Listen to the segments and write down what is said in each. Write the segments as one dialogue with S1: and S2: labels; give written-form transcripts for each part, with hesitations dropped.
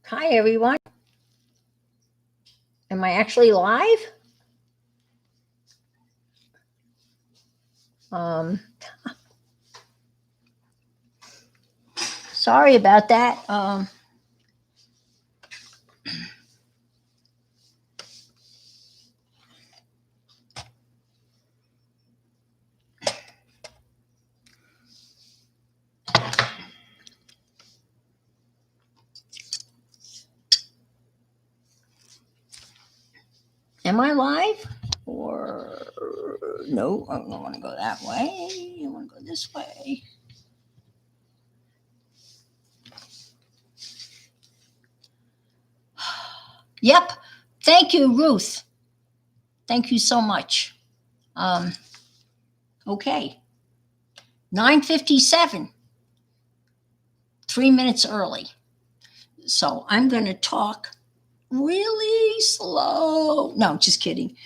S1: Hi, everyone. Am I actually live? Sorry about that. Am I live? Or no, I don't want to go that way. I want to go this way. Yep. Thank you, Ruth. Thank you so much. Okay. 9:57. 3 minutes early. So I'm going to talk really slow. No, just kidding.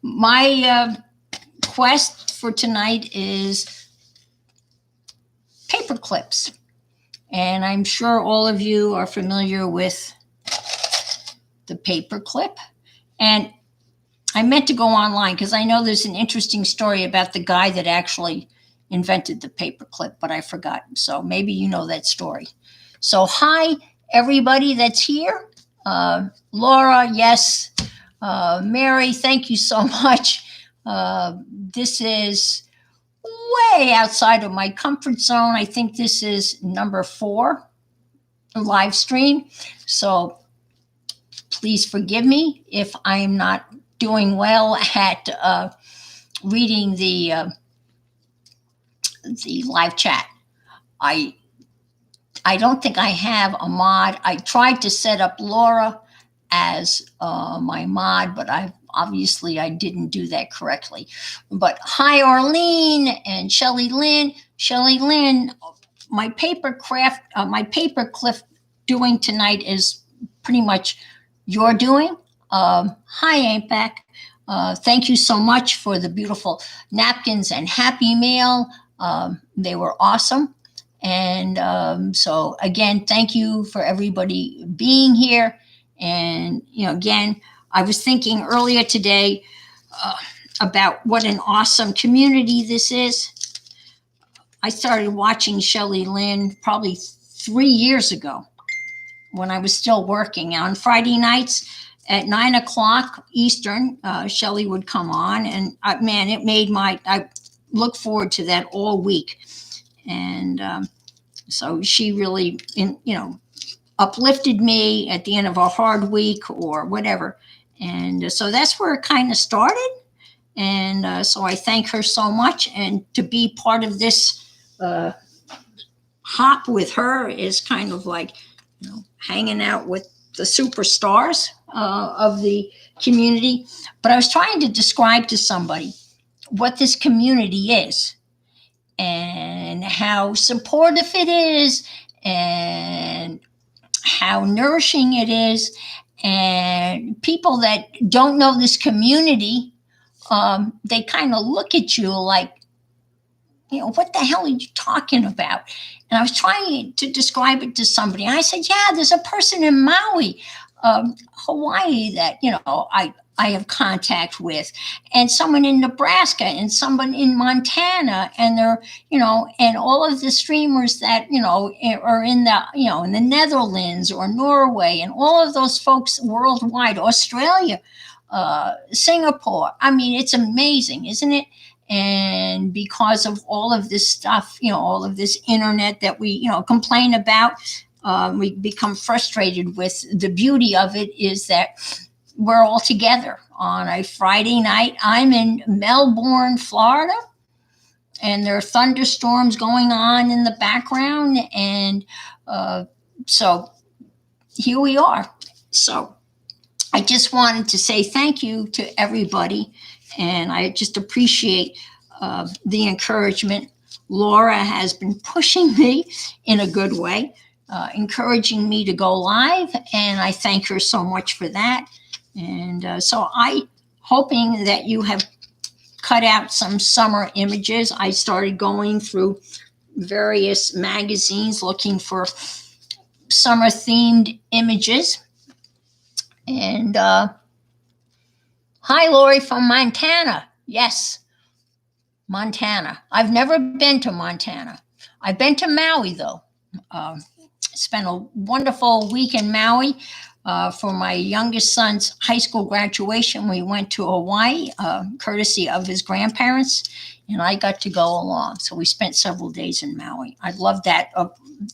S1: My quest for tonight is paper clips. And I'm sure all of you are familiar with the paper clip. And I meant to go online because I know there's an interesting story about the guy that actually invented the paper clip, but I forgot. So maybe you know that story. So hi, everybody that's here. Laura, yes. Meri, thank you so much. This is way outside of my comfort zone. I think this is number 4 live stream. So please forgive me if I'm not doing well at reading the live chat. I don't think I have a mod. I tried to set up Laura as my mod, but I didn't do that correctly. But hi, Arlene and Shelly Lynn. Shelly Lynn, my paper clip doing tonight is pretty much your doing. Hi, Ampek. Thank you so much for the beautiful napkins and Happy Mail. They were awesome. And so again, thank you for everybody being here. And, again, I was thinking earlier today about what an awesome community this is. I started watching Shelly Lynn probably 3 years ago when I was still working. On Friday nights at 9 o'clock Eastern, Shelly would come on. And man, I look forward to that all week. And so she really, uplifted me at the end of a hard week or whatever. And so that's where it kind of started. And so I thank her so much. And to be part of this hop with her is kind of like, hanging out with the superstars of the community. But I was trying to describe to somebody what this community is and how supportive it is and how nourishing it is. And people that don't know this community, they kind of look at you like, what the hell are you talking about? And I was trying to describe it to somebody. And I said, yeah, there's a person in Maui, Hawaii that, I have contact with, and someone in Nebraska and someone in Montana, and they're, and all of the streamers that, are in the, in the Netherlands or Norway, and all of those folks worldwide, Australia, Singapore. I mean, it's amazing, isn't it? And because of all of this stuff, all of this internet that we, complain about, we become frustrated with. The beauty of it is that we're all together on a Friday night. I'm in Melbourne, Florida, and there are thunderstorms going on in the background. And so here we are. So I just wanted to say thank you to everybody. And I just appreciate the encouragement. Laura has been pushing me in a good way, encouraging me to go live. And I thank her so much for that. And so hoping that you have cut out some summer images. I started going through various magazines looking for summer themed images. And hi, Lori from Montana. Yes, Montana. I've never been to Montana. I've been to Maui, though. Spent a wonderful week in Maui for my youngest son's high school graduation. We went to Hawaii, courtesy of his grandparents, and I got to go along. So we spent several days in Maui. I loved that,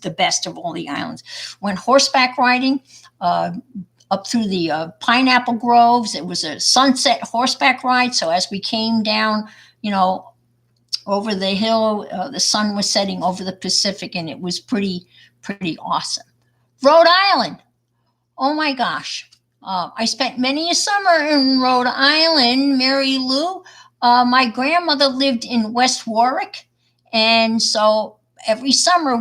S1: the best of all the islands. Went horseback riding up through the pineapple groves. It was a sunset horseback ride. So as we came down, over the hill, the sun was setting over the Pacific, and it was pretty awesome. Rhode Island. Oh my gosh. I spent many a summer in Rhode Island, Mary Lou. My grandmother lived in West Warwick. And so every summer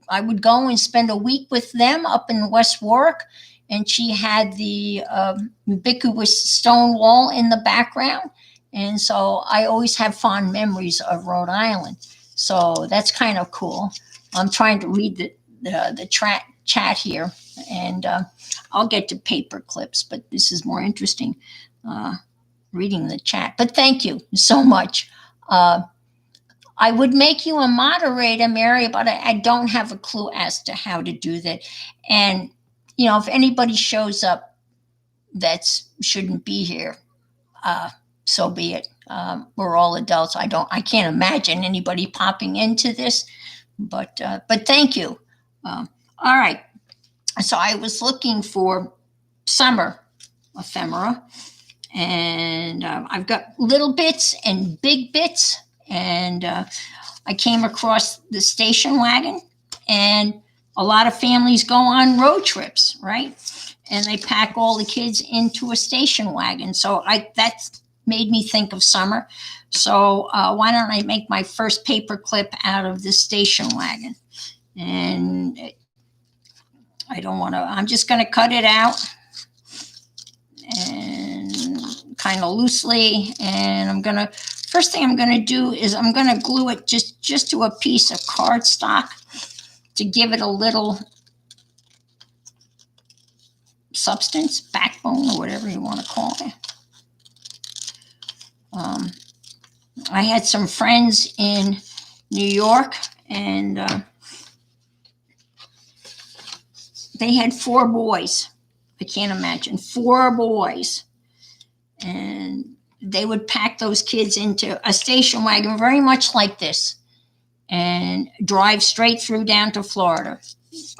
S1: I would go and spend a week with them up in West Warwick. And she had the ubiquitous stone wall in the background. And so I always have fond memories of Rhode Island. So that's kind of cool. I'm trying to read the chat here, and I'll get to paper clips, but this is more interesting reading the chat. But thank you so much. I would make you a moderator, Mary, but I don't have a clue as to how to do that. And, if anybody shows up that shouldn't be here, so be it. We're all adults. I can't imagine anybody popping into this, but thank you. All right. So I was looking for summer ephemera, and I've got little bits and big bits, and I came across the station wagon, and a lot of families go on road trips, right? And they pack all the kids into a station wagon. So that's made me think of summer. So why don't I make my first paper clip out of this station wagon? And I'm just going to cut it out and kind of loosely. And first thing I'm going to do is I'm going to glue it just to a piece of cardstock to give it a little substance, backbone, or whatever you want to call it. I had some friends in New York, and they had 4 boys. I can't imagine 4 boys. And they would pack those kids into a station wagon very much like this and drive straight through down to Florida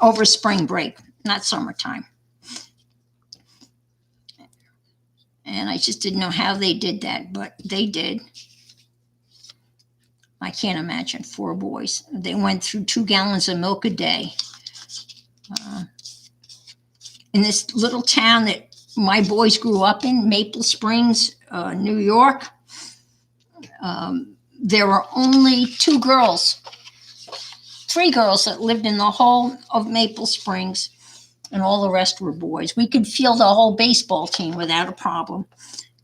S1: over spring break, not summertime. And I just didn't know how they did that, but they did. I can't imagine 4 boys. They went through 2 gallons of milk a day. In this little town that my boys grew up in, Maple Springs, New York, there were only 3 girls that lived in the whole of Maple Springs, and all the rest were boys. We could field the whole baseball team without a problem,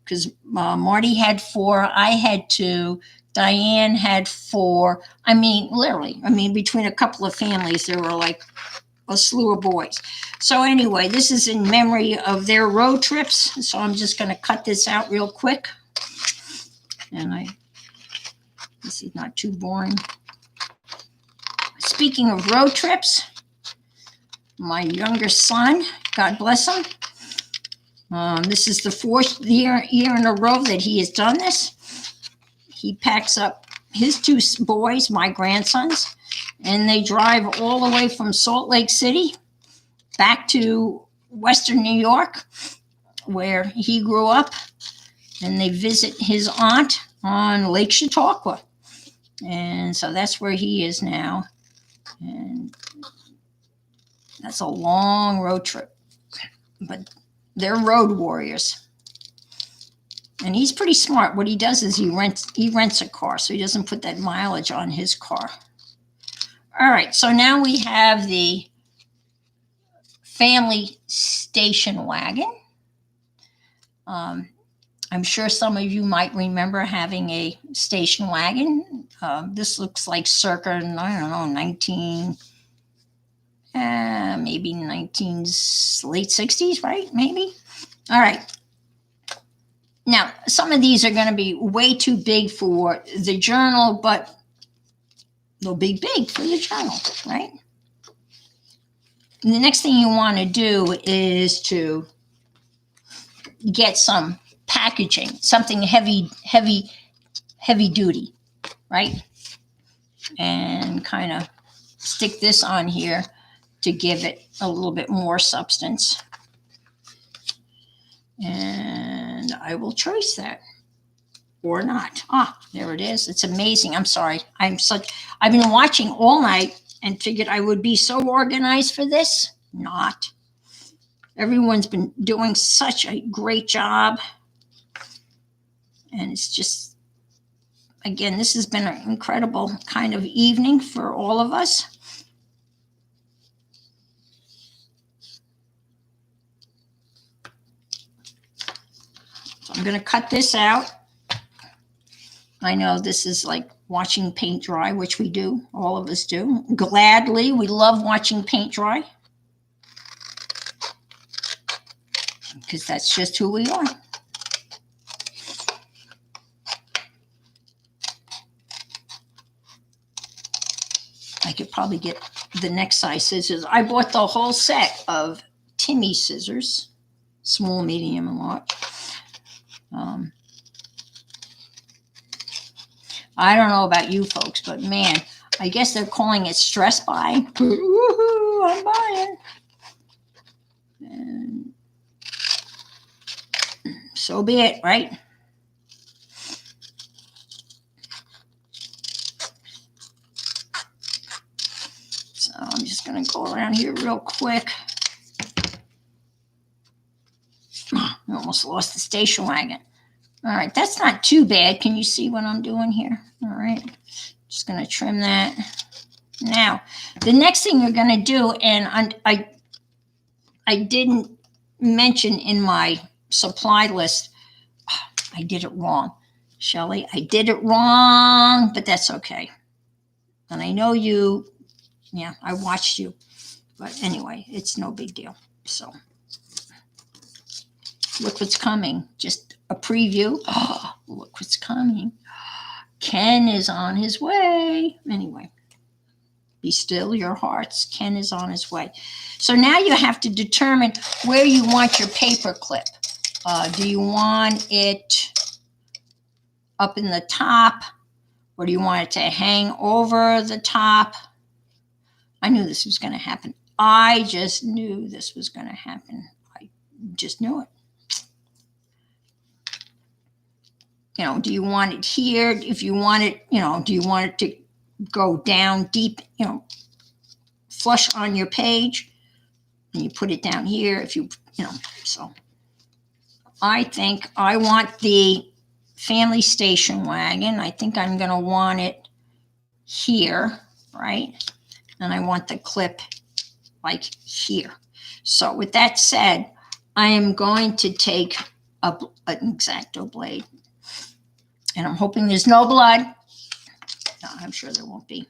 S1: because Marty had 4, I had 2, Diane had 4. Literally, between a couple of families, there were like a slew of boys. So anyway, this is in memory of their road trips. So I'm just going to cut this out real quick. And this is not too boring. Speaking of road trips, my younger son, God bless him. This is the 4th year in a row that he has done this. He packs up his 2 boys, my grandsons, and they drive all the way from Salt Lake City back to Western New York, where he grew up, and they visit his aunt on Lake Chautauqua. And so that's where he is now. And that's a long road trip, but they're road warriors. And he's pretty smart. What he does is he rents a car, so he doesn't put that mileage on his car. All right, so now we have the family station wagon. I'm sure some of you might remember having a station wagon. This looks like circa, 19, maybe late 60s, right? Maybe. All right. Now, some of these are going to be way too big for the journal, but they'll be big for the journal, right? And the next thing you want to do is to get some packaging, something heavy duty, right? And kind of stick this on here to give it a little bit more substance. And I will trace that or not. Ah, there it is. It's amazing. I'm sorry. I've been watching all night and figured I would be so organized for this. Not. Everyone's been doing such a great job. And it's just, again, this has been an incredible kind of evening for all of us. So I'm going to cut this out. I know this is like watching paint dry, which we do. All of us do. Gladly, we love watching paint dry. Because that's just who we are. I could probably get the next size scissors. I bought the whole set of Timmy scissors, small, medium, and large. I don't know about you folks, but man, I guess they're calling it stress buy. Woohoo, I'm buying. And so be it, right? So I'm just going to go around here real quick. I almost lost the station wagon. All right, that's not too bad. Can you see what I'm doing here? All right, just going to trim that. Now, the next thing you're going to do, and I didn't mention in my supply list, I did it wrong, Shelley. I did it wrong, but that's okay. And I know you, yeah, I watched you. But anyway, it's no big deal. So look what's coming. Just a preview. Oh, look what's coming. Ken is on his way. Anyway, be still your hearts. Ken is on his way. So now you have to determine where you want your paper clip. Do you want it up in the top, or do you want it to hang over the top? I knew this was going to happen. I just knew this was going to happen. I just knew it. You know, do you want it here? If you want it, you know, do you want it to go down deep, you know, flush on your page? And you put it down here if you know, so. I think I want the family station wagon. I think I'm going to want it here, right? And I want the clip like here. So with that said, I am going to take an X-Acto blade. And I'm hoping there's no blood. No, I'm sure there won't be.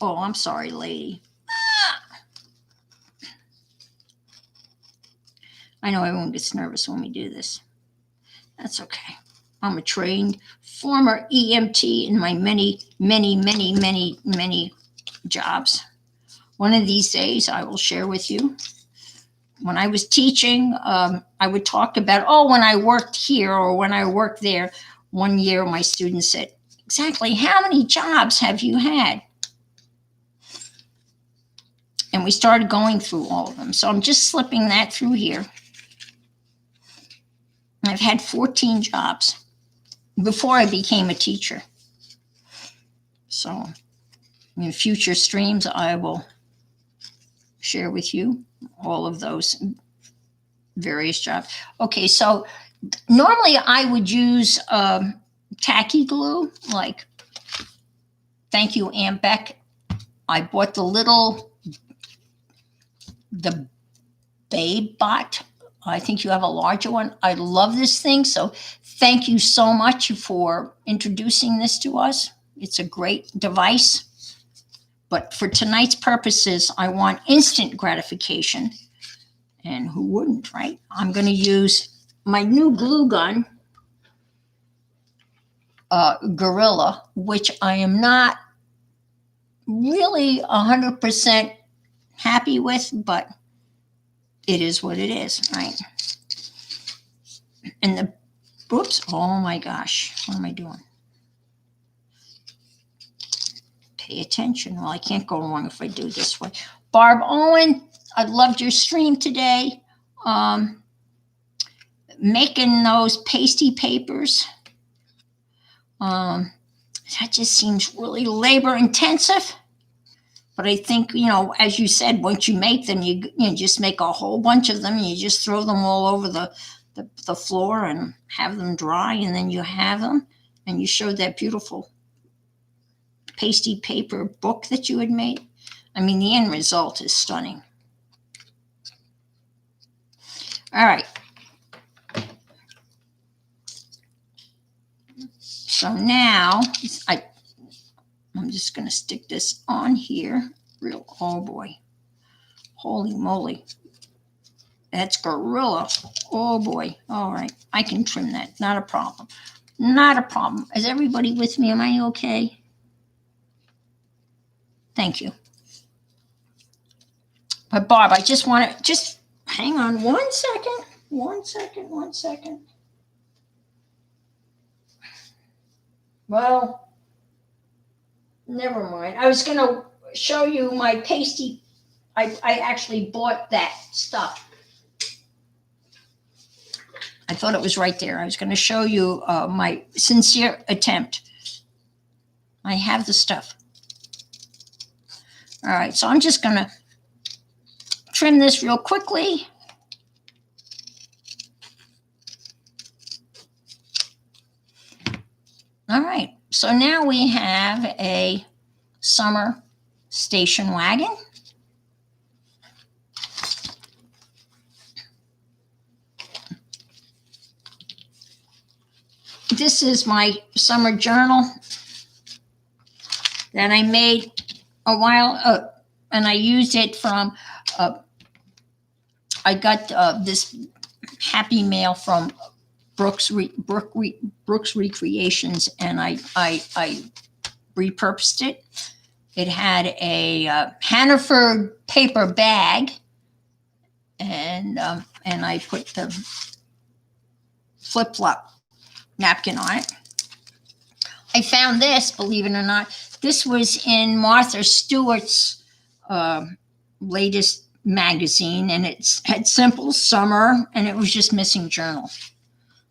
S1: Oh, I'm sorry, lady. I know everyone gets nervous when we do this. That's okay. I'm a trained former EMT in my many jobs. One of these days I will share with you. When I was teaching, I would talk about, oh, when I worked here or when I worked there. One year my students said, exactly how many jobs have you had? And we started going through all of them. So I'm just slipping that through here. I've had 14 jobs before I became a teacher. So in future streams, I will share with you all of those various jobs. Okay, so normally I would use tacky glue, like, thank you, Aunt Beck. I bought the Babe Bot. I think you have a larger one. I love this thing, so thank you so much for introducing this to us. It's a great device. But for tonight's purposes, I want instant gratification. And who wouldn't, right? I'm going to use my new glue gun, Gorilla, which I am not really 100% happy with, but it is what it is, right? And the, oops, oh my gosh, what am I doing? Pay attention. Well, I can't go wrong if I do this way. Barb Owen, I loved your stream today. Making those pasty papers. That just seems really labor intensive. But I think, as you said, once you make them, you just make a whole bunch of them. And you just throw them all over the floor and have them dry. And then you have them. And you showed that beautiful pasty paper book that you had made. I mean, the end result is stunning. All right. So now I'm just going to stick this on here. Oh boy. Holy moly. That's Gorilla. Oh boy. All right. I can trim that. Not a problem. Not a problem. Is everybody with me? Am I okay? Thank you. But Barb, I just want to just hang on 1 second. 1 second. 1 second. Well, never mind. I was going to show you my pasty. I actually bought that stuff. I thought it was right there. I was going to show you my sincere attempt. I have the stuff. All right, so I'm just going to trim this real quickly. All right, so now we have a summer station wagon. This is my summer journal that I made a while, and I used it from, I got this Happy Mail from Brooks Recreations, and I repurposed it. It had a Hannaford paper bag, and I put the flip-flop napkin on it. I found this, believe it or not. This was in Martha Stewart's latest magazine, and it had simple summer, and it was just missing journal.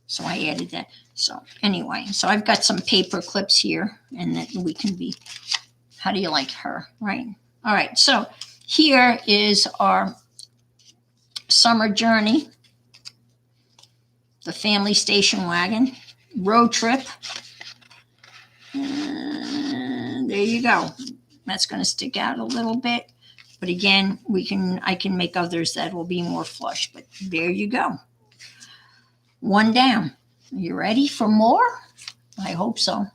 S1: So I added that. So anyway, so I've got some paper clips here, and that we can be, how do you like her, right? All right, so here is our summer journey, the family station wagon, road trip. And there you go. That's going to stick out a little bit. But again, I can make others that will be more flush. But there you go. One down. Are you ready for more? I hope so.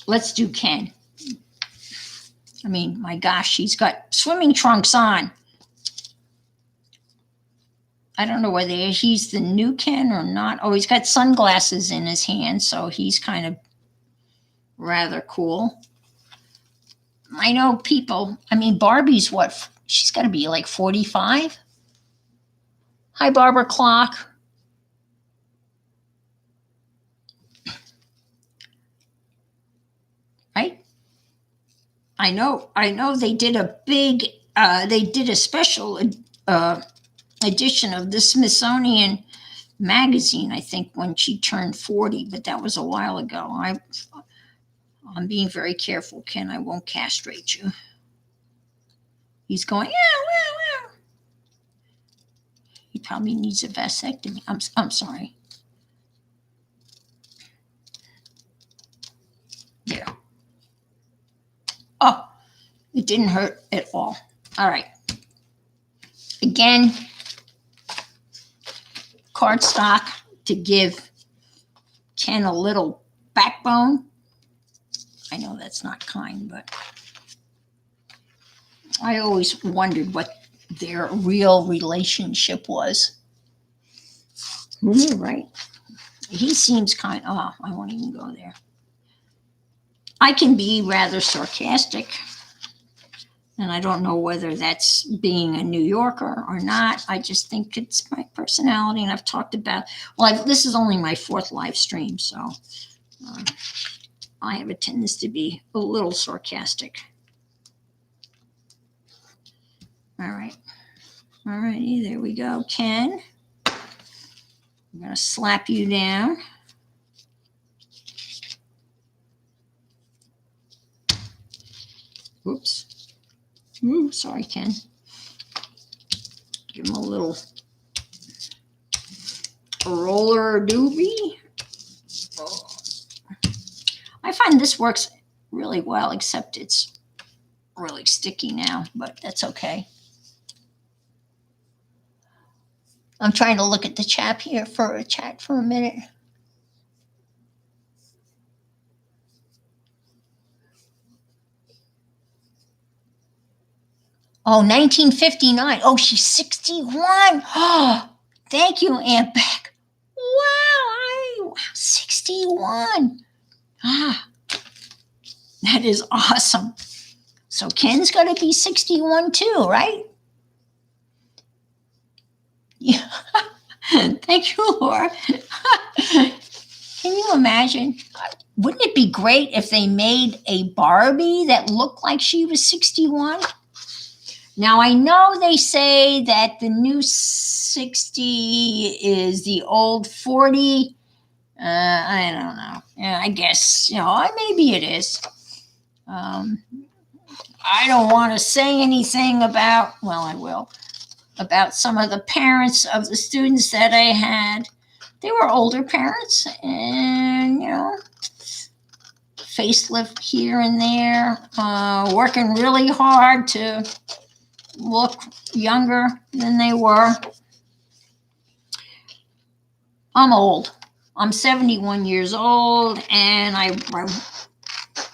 S1: Let's do Ken. I mean, my gosh, he's got swimming trunks on. I don't know whether he's the new Ken or not. Oh, he's got sunglasses in his hand, so he's kind of rather cool. I know people, I mean, Barbie's what? She's got to be like 45. Hi, Barbara Clock. Right? I know they did a big, they did a special edition of the Smithsonian magazine, I think, when she turned 40, but that was a while ago. I'm being very careful, Ken. I won't castrate you. He's going, yeah. He probably needs a vasectomy. I'm sorry. There. Oh, it didn't hurt at all. All right. Again, cardstock to give Ken a little backbone. I know that's not kind, but I always wondered what their real relationship was. Right. He seems kind. Oh, I won't even go there. I can be rather sarcastic, and I don't know whether that's being a New Yorker or not. I just think it's my personality, and I've talked about, well, this is only my 4th live stream, so I have a tendency to be a little sarcastic. All right. All righty, there we go. Ken, I'm going to slap you down. Oops. Ooh, sorry, Ken. Give him a little roller doobie. Oh. I find this works really well, except it's really sticky now, but that's okay. I'm trying to look at the chat here for a minute. Oh, 1959. Oh, she's 61. Oh, thank you, Aunt Beck. Wow, 61. Ah, that is awesome. So Ken's going to be 61 too, right? Yeah. Thank you, Lahr. Can you imagine? Wouldn't it be great if they made a Barbie that looked like she was 61? Now, I know they say that the new 60 is the old 40. I don't know. Yeah, I guess, maybe it is. I don't want to say anything about, well, I will, about some of the parents of the students that I had. They were older parents and, facelift here and there, working really hard to look younger than they were. I'm old. I'm 71 years old, and I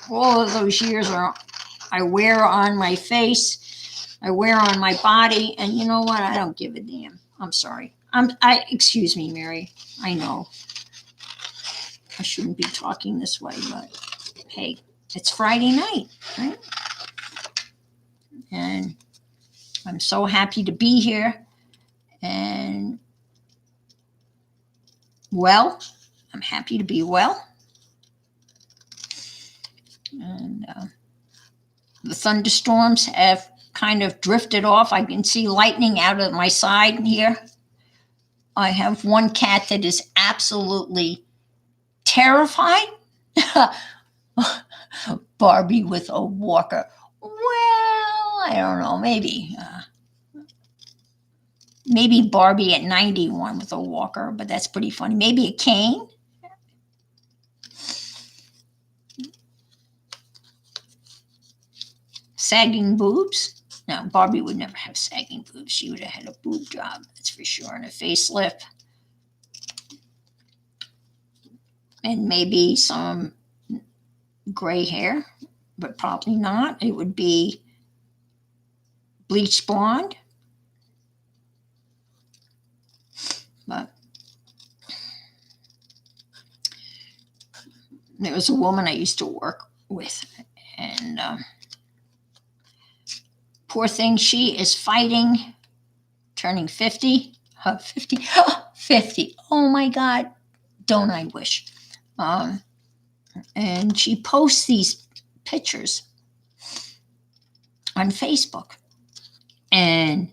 S1: all of those years I wear on my face, I wear on my body, and you know what? I don't give a damn. I'm sorry. Excuse me, Meri. I know I shouldn't be talking this way, but hey, it's Friday night, right? And I'm so happy to be here. And well, I'm happy to be well. And the thunderstorms have kind of drifted off. I can see lightning out of my side here. I have one cat that is absolutely terrified. Barbie with a walker. Well, I don't know. Maybe Barbie at 91 with a walker, but that's pretty funny. Maybe a cane. Sagging boobs. No, Barbie would never have sagging boobs. She would have had a boob job, that's for sure, and a facelift. And maybe some gray hair, but probably not. It would be bleached blonde. But there was a woman I used to work with, and poor thing, she is fighting, turning 50. 50. 50. Oh my God. Don't I wish. And she posts these pictures on Facebook. And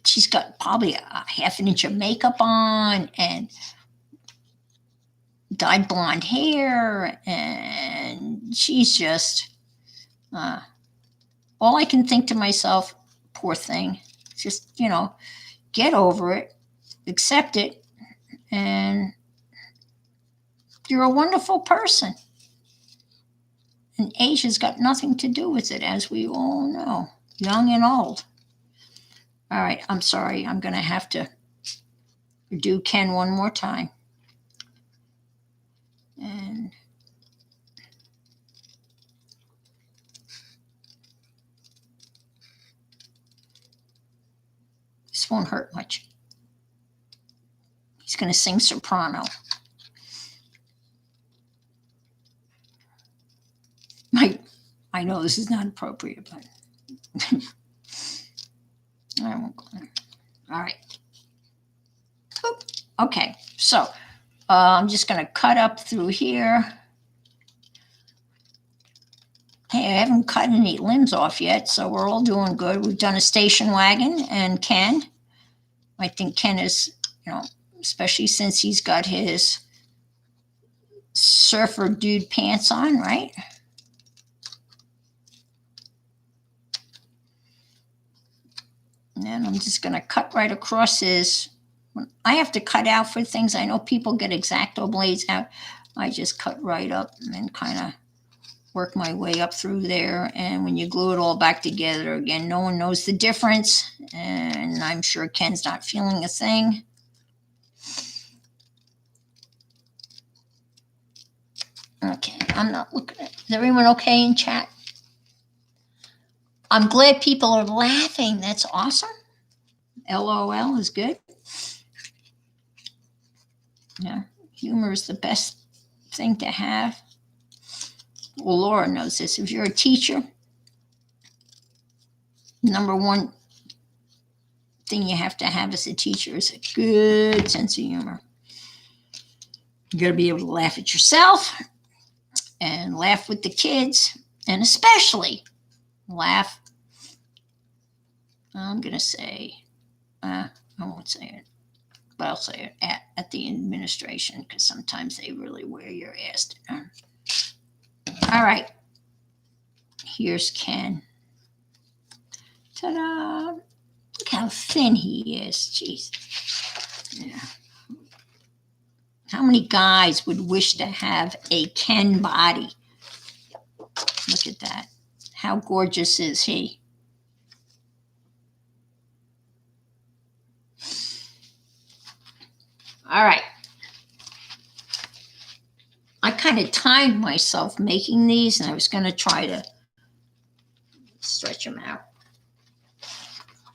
S1: she's got probably a half an inch of makeup on and dyed blonde hair. And she's just, all I can think to myself, poor thing, just, get over it, accept it, and you're a wonderful person. And age has got nothing to do with it, as we all know, young and old. All right, I'm sorry. I'm going to have to do Ken one more time. And this won't hurt much. He's going to sing soprano. I know this is not appropriate, but I won't go there. All right. Oop. Okay, so I'm just going to cut up through here. Hey, I haven't cut any limbs off yet, so we're all doing good. We've done a station wagon and Ken. I think Ken is, especially since he's got his surfer dude pants on, right? And I'm just going to cut right across his. I have to cut out for things. I know people get X-Acto blades out. I just cut right up and kind of work my way up through there. And when you glue it all back together, again, no one knows the difference. And I'm sure Ken's not feeling a thing. Okay, I'm not looking at. Is everyone okay in chat? I'm glad people are laughing. That's awesome. LOL is good. Yeah, humor is the best thing to have. Well, Laura knows this. If you're a teacher, number one thing you have to have as a teacher is a good sense of humor. You got to be able to laugh at yourself and laugh with the kids, and especially laugh. I'm going to say, I won't say it, but I'll say it at the administration, because sometimes they really wear your ass down. All right. Here's Ken. Ta-da. Look how thin he is. Jeez. Yeah. How many guys would wish to have a Ken body? Look at that. How gorgeous is he? All right. I kind of timed myself making these, and I was going to try to stretch them out.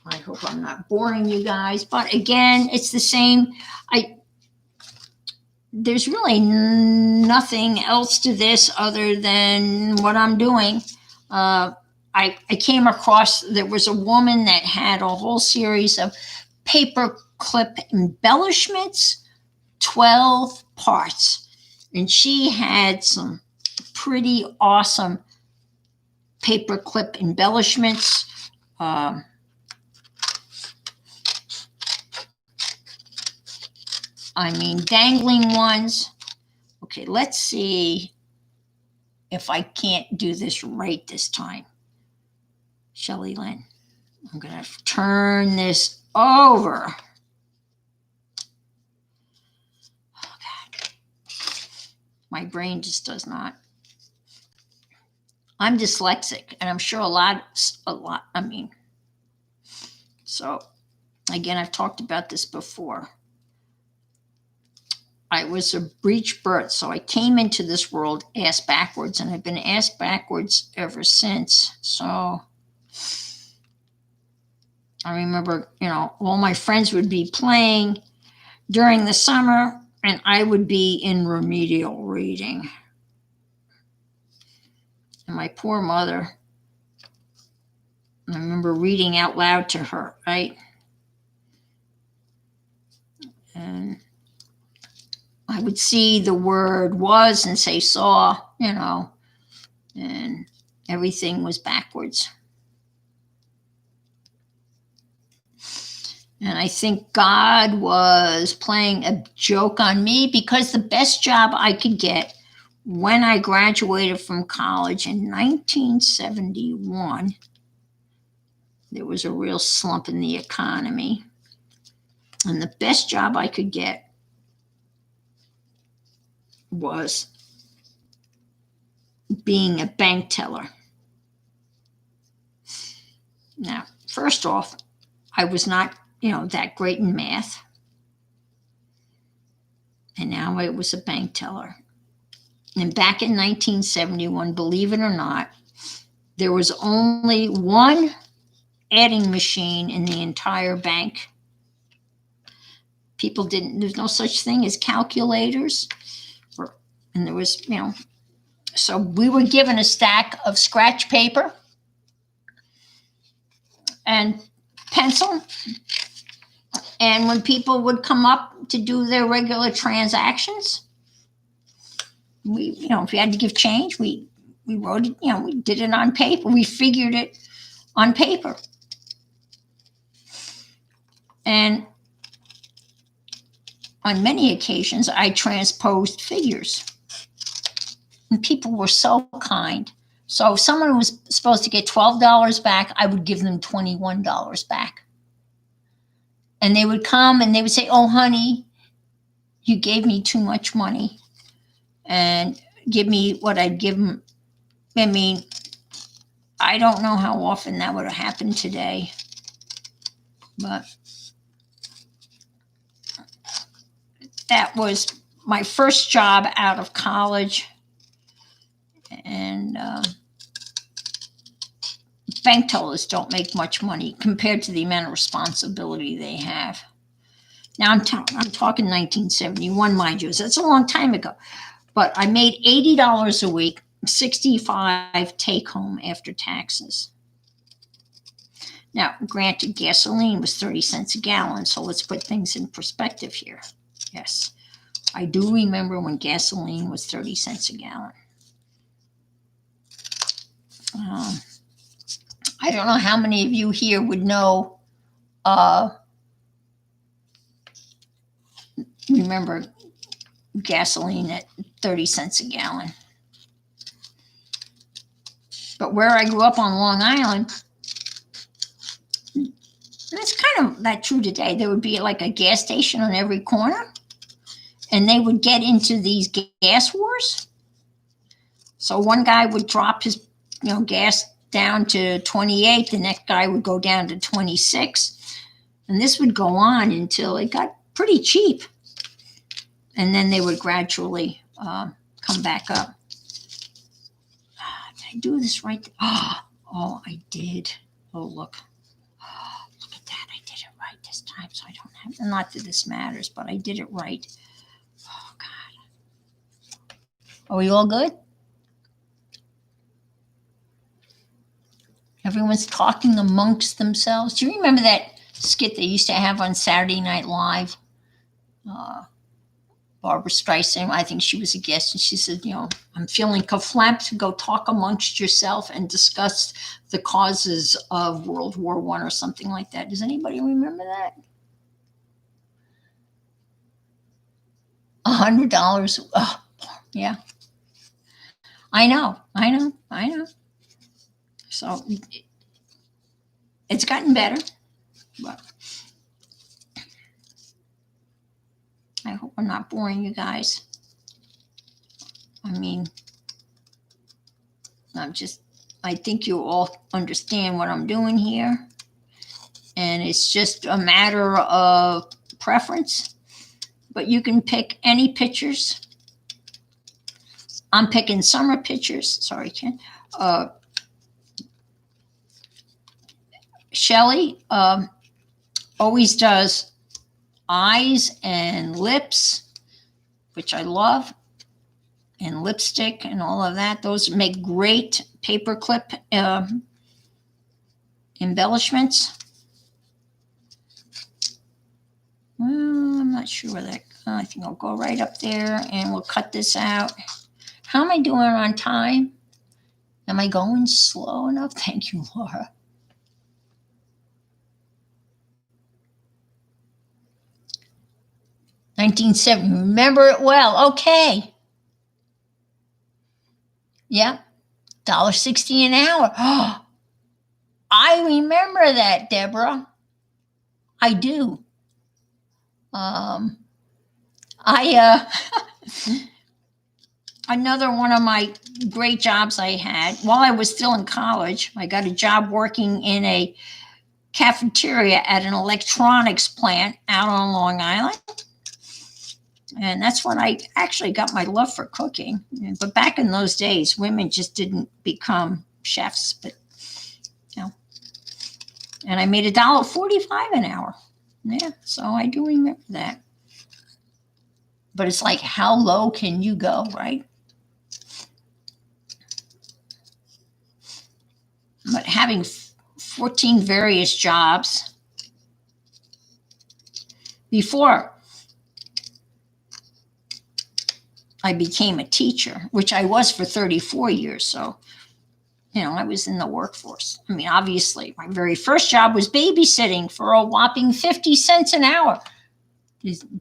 S1: I hope I'm not boring you guys, but again, it's the same. There's really nothing else to this other than what I'm doing. I came across, there was a woman that had a whole series of paperclip embellishments, 12 parts. And she had some pretty awesome paperclip embellishments. Dangling ones. Okay, let's see if I can't do this right this time. Shelly Lynn, I'm going to turn this over. Oh, God. My brain just does not. I'm dyslexic, and I'm sure a lot. So again, I've talked about this before. I was a breech birth, so I came into this world ass backwards, and I've been ass backwards ever since. So I remember, all my friends would be playing during the summer, and I would be in remedial reading. And my poor mother, I remember reading out loud to her, right? And I would see the word was and say saw, and everything was backwards. And I think God was playing a joke on me, because the best job I could get when I graduated from college in 1971, there was a real slump in the economy. And the best job I could get was being a bank teller. Now, first off, I was not, that great in math. and now I was a bank teller. And back in 1971, believe it or not, there was only one adding machine in the entire bank. People didn't, there's no such thing as calculators. And there was, so we were given a stack of scratch paper and pencil. And when people would come up to do their regular transactions, we, if we had to give change, we wrote it, we did it on paper. We figured it on paper. And on many occasions, I transposed figures. And people were so kind. So if someone was supposed to get $12 back, I would give them $21 back. And they would come and they would say, "Oh, honey, you gave me too much money," and give me what I'd give them. I mean, I don't know how often that would have happened today, but that was my first job out of college. And bank tellers don't make much money compared to the amount of responsibility they have. Now I'm talking 1971, mind you. So that's a long time ago. But I made $80 a week, $65 take home after taxes. Now, granted, gasoline was 30 cents a gallon, so let's put things in perspective here. Yes, I do remember when gasoline was 30 cents a gallon. I don't know how many of you here would know, remember gasoline at 30 cents a gallon. But where I grew up on Long Island, and it's kind of that true today, there would be like a gas station on every corner, and they would get into these gas wars. So one guy would drop his gas down to 28, the next guy would go down to 26, and this would go on until it got pretty cheap, and then they would gradually come back up. Did I do this right? Oh, I did. Oh, look at that. I did it right this time, so I don't have, not that this matters, but I did it right. Oh, God. Are we all good? Everyone's talking amongst themselves. Do you remember that skit they used to have on Saturday Night Live? Barbara Streisand, I think she was a guest, and she said, "I'm feeling conflamped. Go talk amongst yourself and discuss the causes of World War I," or something like that. Does anybody remember that? $100. Oh, yeah. I know. So it's gotten better, but I hope I'm not boring you guys. I mean, I think you all understand what I'm doing here. And it's just a matter of preference. But you can pick any pictures. I'm picking summer pictures. Sorry, Ken. Shelley always does eyes and lips, which I love, and lipstick and all of that. Those make great paperclip embellishments. Well, I'm not sure where that, I think I'll go right up there and we'll cut this out. How am I doing on time? Am I going slow enough? Thank you, Laura. $19.70. Remember it well. Okay. Yeah. $1.60 an hour. Oh, I remember that, Deborah. I do. Another one of my great jobs I had while I was still in college, I got a job working in a cafeteria at an electronics plant out on Long Island. And that's when I actually got my love for cooking. But back in those days, women just didn't become chefs. But you know, and I made $1.45 an hour. Yeah, so I do remember that. But it's like, how low can you go, right? But having 14 various jobs before I became a teacher, which I was for 34 years. So, you know, I was in the workforce. I mean, obviously, my very first job was babysitting for a whopping 50 cents an hour.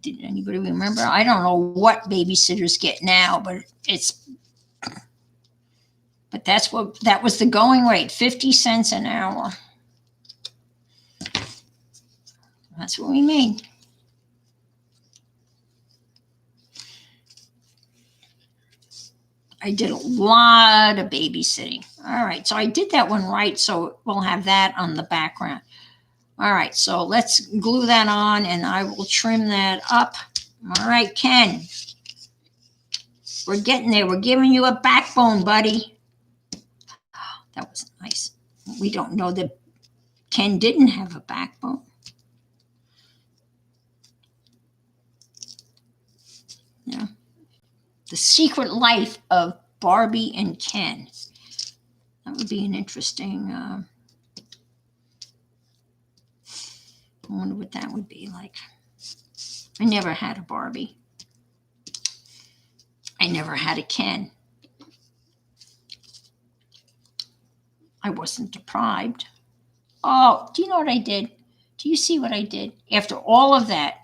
S1: Did anybody remember? I don't know what babysitters get now, but that was the going rate, 50 cents an hour. That's what we made. I did a lot of babysitting. All right, so I did that one right, so we'll have that on the background. All right, so let's glue that on, and I will trim that up. All right, Ken. We're getting there. We're giving you a backbone, buddy. Oh, that was nice. We don't know that Ken didn't have a backbone. Yeah. The secret life of Barbie and Ken. That would be an interesting, I wonder what that would be like. I never had a Barbie. I never had a Ken. I wasn't deprived. Oh, do you know what I did? Do you see what I did? After all of that,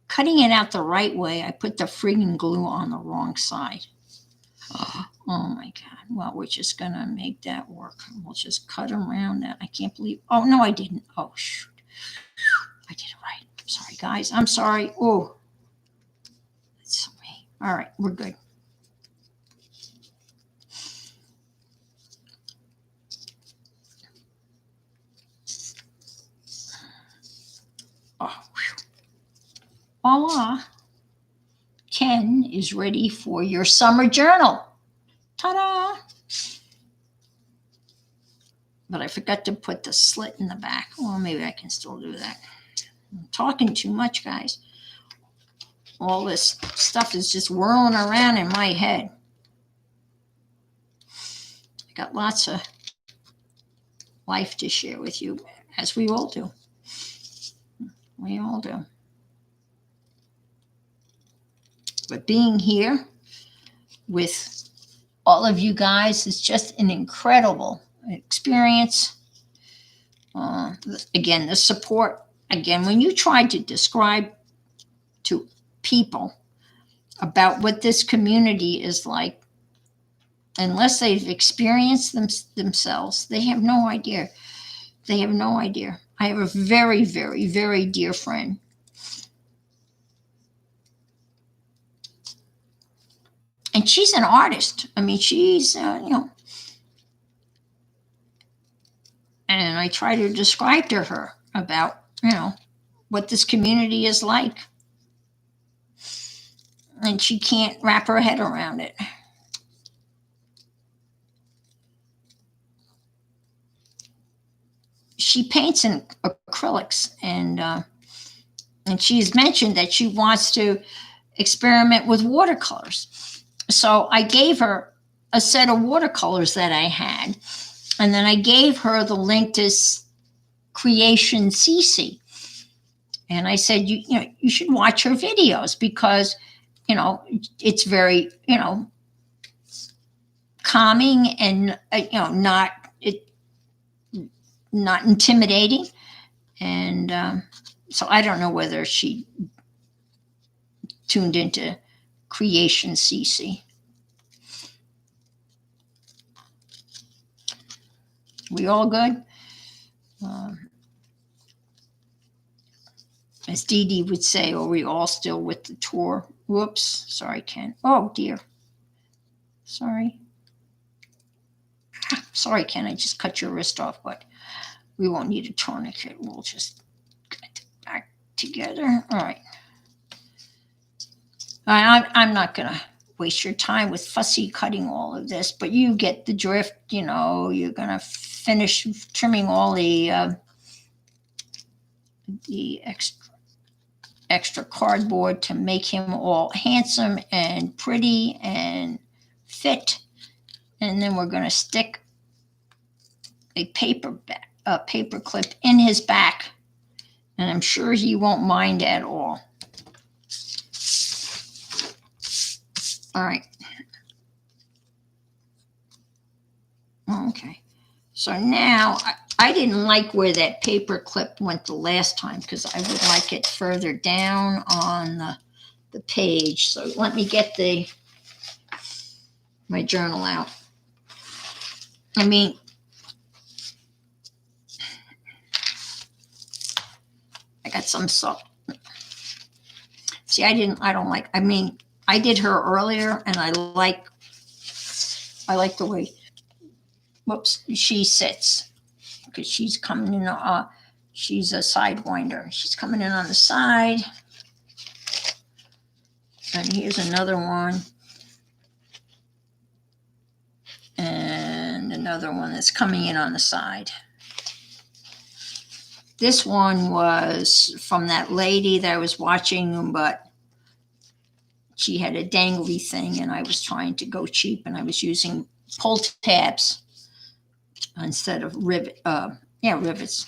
S1: cutting it out the right way, I put the friggin' glue on the wrong side. Oh my God. Well, we're just going to make that work. We'll just cut around that. I can't believe. Oh, no, I didn't. Oh, shoot. I did it right. I'm sorry, guys. I'm sorry. Oh, that's me. All right, we're good. Oh, whew. Voila. Ken is ready for your summer journal. Ta-da! But I forgot to put the slit in the back. Well, maybe I can still do that. I'm talking too much, guys. All this stuff is just whirling around in my head. I got lots of life to share with you, as we all do. We all do. But being here with all of you guys is just an incredible experience. Again, the support. Again, when you try to describe to people about what this community is like, unless they've experienced themselves, they have no idea. They have no idea. I have a very, very, very dear friend. And she's an artist. I mean, she's, and I try to describe to her about, what this community is like. And she can't wrap her head around it. She paints in acrylics, and she's mentioned that she wants to experiment with watercolors. So I gave her a set of watercolors that I had, and then I gave her the link to Creation CC. And I said, you should watch her videos because, it's very, calming and, not intimidating. And so I don't know whether she tuned into Creation CC. We all good? As Dee Dee would say, are we all still with the tour? Whoops. Sorry, Ken. Oh, dear. Sorry. Sorry, Ken. I just cut your wrist off, but we won't need a tourniquet. We'll just get it back together. All right. I'm not going to waste your time with fussy cutting all of this, but you get the drift. You know, you're going to finish trimming all the extra cardboard to make him all handsome and pretty and fit. And then we're going to stick a paper clip in his back, and I'm sure he won't mind at all. All right. Okay. So now I didn't like where that paper clip went the last time because I would like it further down on the page. So let me get my journal out. I mean, I got some salt. See, I don't like, I mean, I did her earlier and I like the way, whoops, she sits because she's coming in, she's a sidewinder. She's coming in on the side. And here's another one. And another one that's coming in on the side. This one was from that lady that I was watching, but she had a dangly thing and I was trying to go cheap and I was using pull tabs instead of rivets.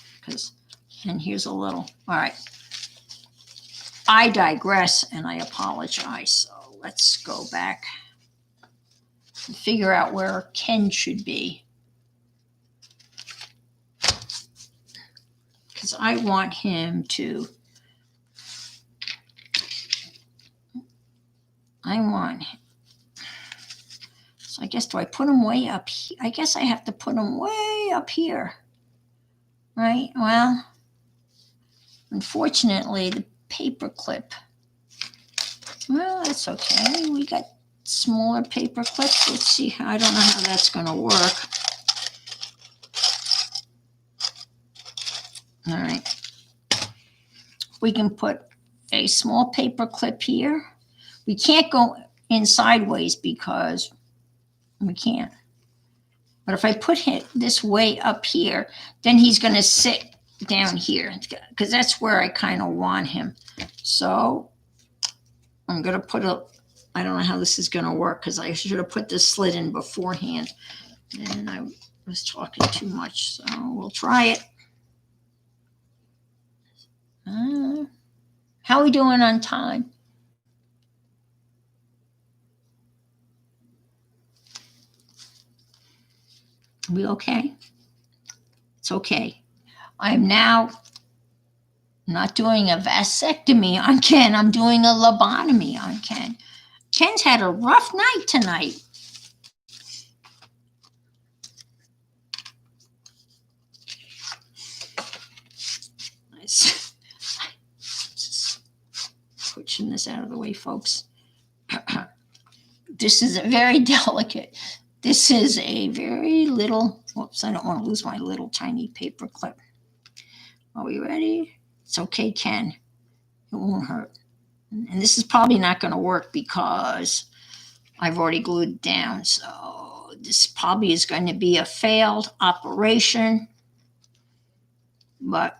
S1: And here's a little, all right. I digress and I apologize. So let's go back and figure out where Ken should be. Because I want him to, so I guess, do I put him way up here? I guess I have to put him way up here, right? Well, unfortunately, the paper clip, well, that's okay. We got smaller paper clips. Let's see, I don't know how that's going to work. All right. We can put a small paper clip here. We can't go in sideways because we can't. But if I put this way up here, then he's going to sit down here because that's where I kind of want him. So I'm going to put I don't know how this is going to work because I should have put this slit in beforehand. And I was talking too much, so we'll try it. How are we doing on time? Are we okay? It's okay. I'm now not doing a vasectomy on Ken. I'm doing a lobotomy on Ken. Ken's had a rough night tonight. Nice. Just pushing this out of the way, folks. This is very delicate. This is a very little, whoops, I don't want to lose my little tiny paper clip. Are we ready? It's okay, Ken. It won't hurt. And this is probably not going to work because I've already glued it down. So this probably is going to be a failed operation. But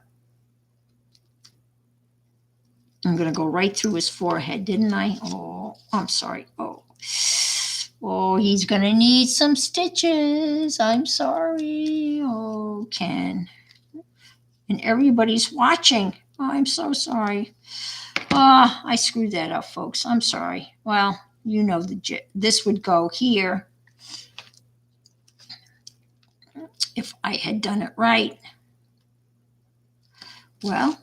S1: I'm going to go right through his forehead, didn't I? Oh, I'm sorry. Oh, he's going to need some stitches. I'm sorry. Oh, Ken. And everybody's watching. Oh, I'm so sorry. I screwed that up, folks. I'm sorry. Well, you know, this would go here if I had done it right. Well,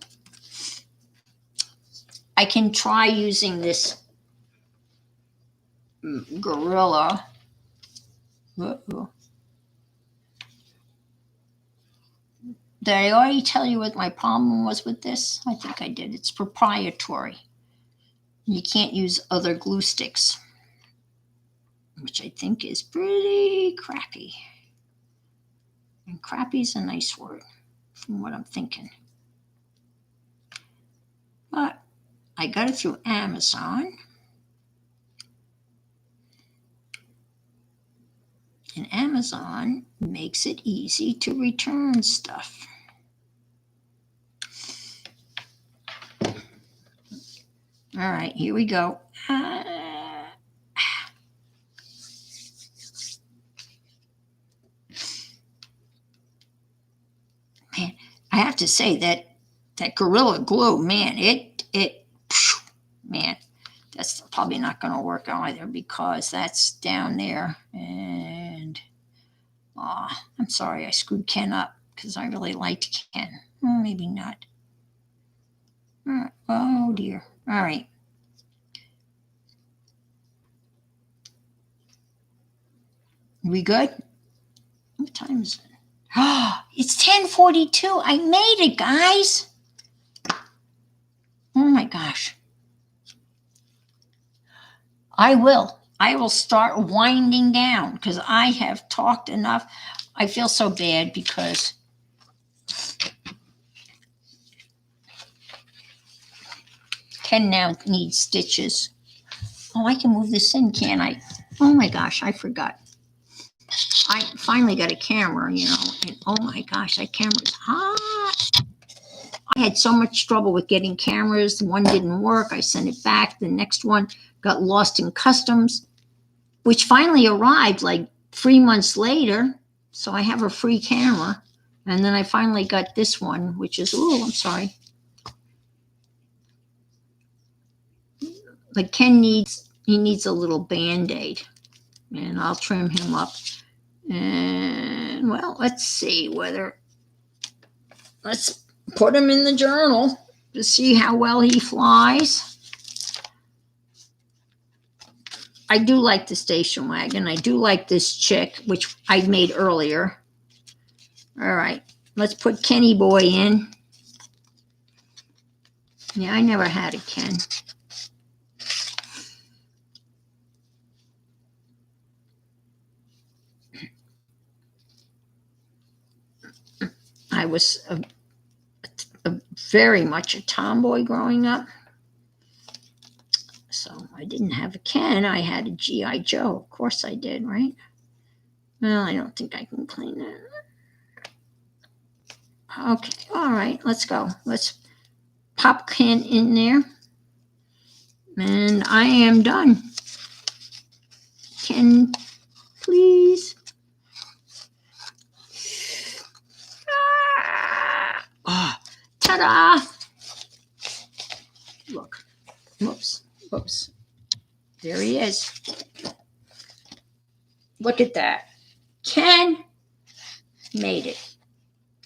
S1: I can try using this gorilla. Uh-oh. Did I already tell you what my problem was with this? I think I did. It's proprietary. You can't use other glue sticks, which I think is pretty crappy. And crappy is a nice word from what I'm thinking. But I got it through Amazon. And Amazon makes it easy to return stuff. All right, here we go. Man, I have to say that Gorilla Glue, man, man, that's probably not going to work either because that's down there. And I'm sorry, I screwed Ken up because I really liked Ken. Well, maybe not. Oh dear. All right. We good? What time is it? Oh, it's 10:42. I made it, guys. Oh my gosh. I will start winding down because I have talked enough. I feel so bad because Ken now needs stitches. Oh, I can move this in, can't I? Oh my gosh, I forgot. I finally got a camera, you know, and oh my gosh, that camera's hot. I had so much trouble with getting cameras. One didn't work. I sent it back. The next one got lost in customs, which finally arrived like 3 months later. So I have a free camera. And then I finally got this one, which is, oh, I'm sorry. But Ken needs a little Band-Aid. And I'll trim him up. And, well, let's see let's put him in the journal to see how well he flies. I do like the station wagon. I do like this chick, which I made earlier. All right, let's put Kenny Boy in. Yeah, I never had a Ken. I was very much a tomboy growing up. So I didn't have a Ken. I had a G.I. Joe. Of course I did, right? Well, I don't think I can clean that. Okay, all right, let's go. Let's pop Ken in there. And I am done. Ken, please. Oh, ta-da! Look. Whoops. Whoops. There he is. Look at that. Ken made it.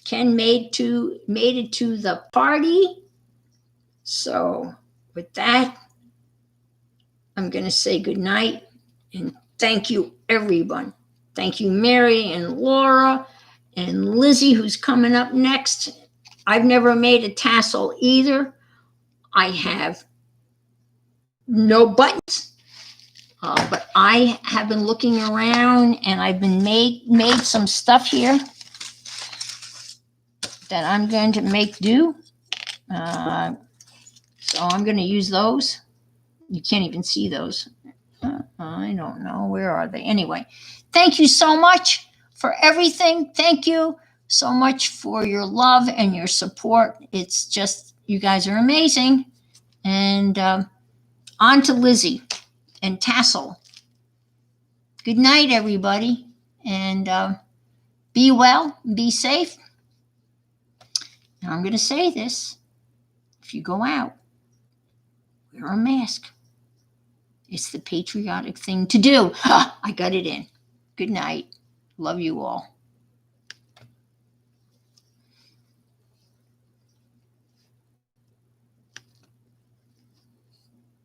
S1: Ken made it to the party. So with that, I'm going to say good night and thank you, everyone. Thank you, Meri and Laura and Lizzi, who's coming up next. I've never made a tassel either. I have no buttons, but I have been looking around and I've been made some stuff here that I'm going to make do. So I'm going to use those. You can't even see those. I don't know. Where are they? Anyway, thank you so much for everything. Thank you so much for your love and your support. It's just, you guys are amazing. And on to Lizzi and Tassel. Good night, everybody. And be well, be safe. And I'm going to say this. If you go out, wear a mask. It's the patriotic thing to do. I got it in. Good night. Love you all.